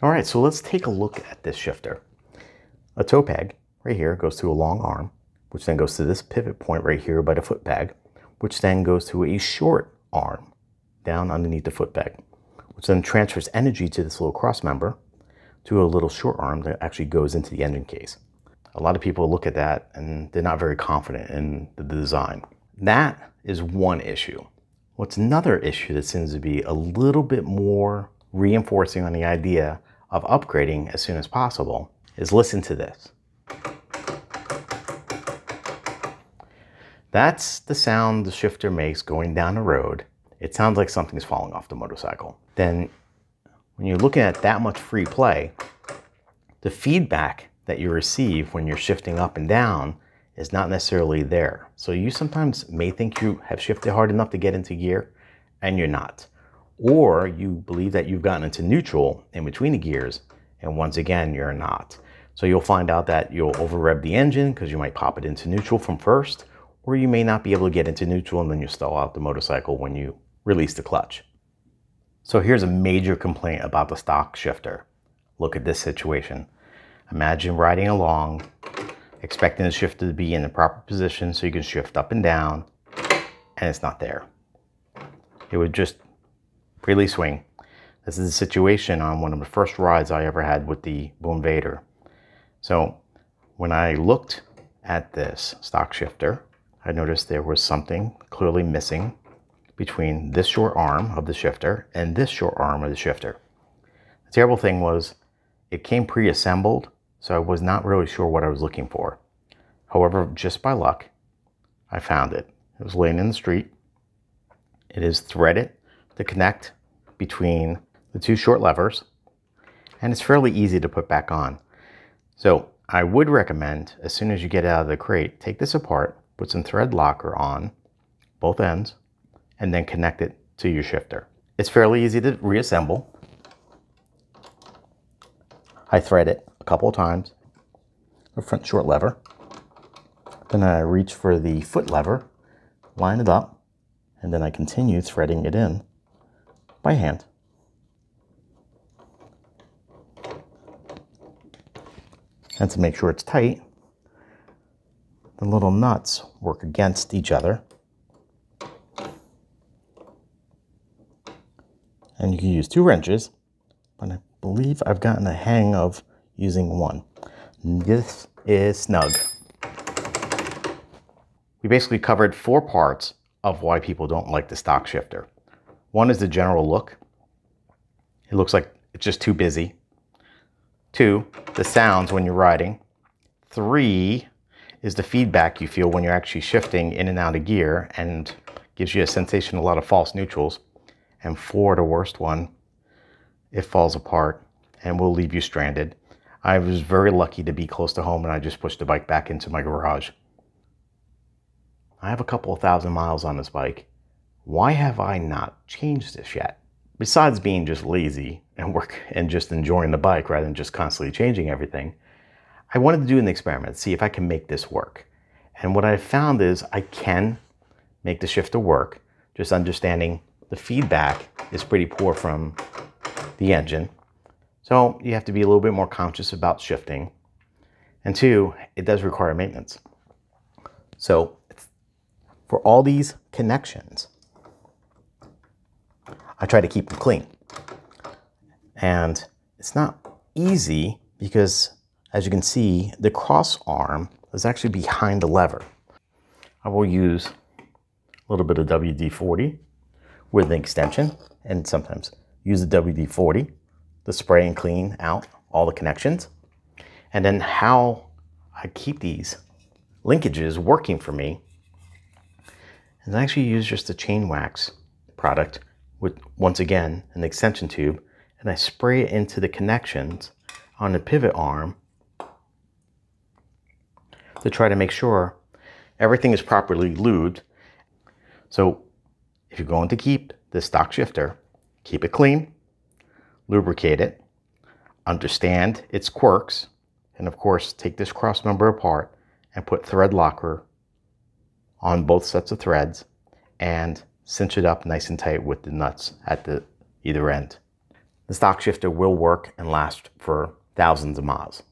All right, so let's take a look at this shifter. A toe peg right here goes to a long arm, which then goes to this pivot point right here by the foot peg, which then goes to a short arm down underneath the foot peg, which then transfers energy to this little cross member to a little short arm that actually goes into the engine case. A lot of people look at that and they're not very confident in the design. That is one issue. What's another issue that seems to be a little bit more reinforcing on the idea of upgrading as soon as possible is listen to this. That's the sound the shifter makes going down the road. It sounds like something's falling off the motorcycle. Then when you're looking at that much free play, the feedback that you receive when you're shifting up and down is not necessarily there. So you sometimes may think you have shifted hard enough to get into gear and you're not. Or you believe that you've gotten into neutral in between the gears and once again, you're not. So you'll find out that you'll over rev the engine because you might pop it into neutral from first, or you may not be able to get into neutral and then you stall out the motorcycle when you release the clutch. So here's a major complaint about the stock shifter. Look at this situation. Imagine riding along, expecting the shifter to be in the proper position so you can shift up and down, and it's not there. It would just freely swing. This is a situation on one of the first rides I ever had with the Boom Vader. So when I looked at this stock shifter, I noticed there was something clearly missing between this short arm of the shifter and this short arm of the shifter. The terrible thing was it came pre-assembled, so I was not really sure what I was looking for. However, just by luck, I found it. It was laying in the street. It is threaded to connect between the two short levers, and it's fairly easy to put back on. So I would recommend, as soon as you get out of the crate, take this apart, put some thread locker on both ends, and then connect it to your shifter. It's fairly easy to reassemble. I thread it a couple of times, the front short lever. Then I reach for the foot lever, line it up, and then I continue threading it in by hand. And to make sure it's tight, the little nuts work against each other. And you can use 2 wrenches, but I believe I've gotten a hang of using 1. This is snug. We basically covered 4 parts of why people don't like the stock shifter. 1 is the general look. It looks like it's just too busy. 2, the sounds when you're riding. 3 is the feedback you feel when you're actually shifting in and out of gear and gives you a sensation of a lot of false neutrals. And 4, the worst one, it falls apart and will leave you stranded. I was very lucky to be close to home and I just pushed the bike back into my garage. I have a couple of thousand miles on this bike. Why have I not changed this yet? Besides being just lazy and just enjoying the bike rather than just constantly changing everything, I wanted to do an experiment, see if I can make this work. And what I found is I can make the shifter work, just understanding the feedback is pretty poor from the engine. So you have to be a little bit more conscious about shifting. And 2, it does require maintenance. So for all these connections, I try to keep them clean. And it's not easy because, as you can see, the cross arm is actually behind the lever. I will use a little bit of WD-40 with an extension, and sometimes use the WD-40 to spray and clean out all the connections. And then how I keep these linkages working for me is I actually use just a chain wax product with, once again, an extension tube, and I spray it into the connections on the pivot arm to try to make sure everything is properly lubed. So if you're going to keep the stock shifter, keep it clean, lubricate it, understand its quirks, and of course take this cross member apart and put thread locker on both sets of threads and cinch it up nice and tight with the nuts at the either end. the stock shifter will work and last for thousands of miles.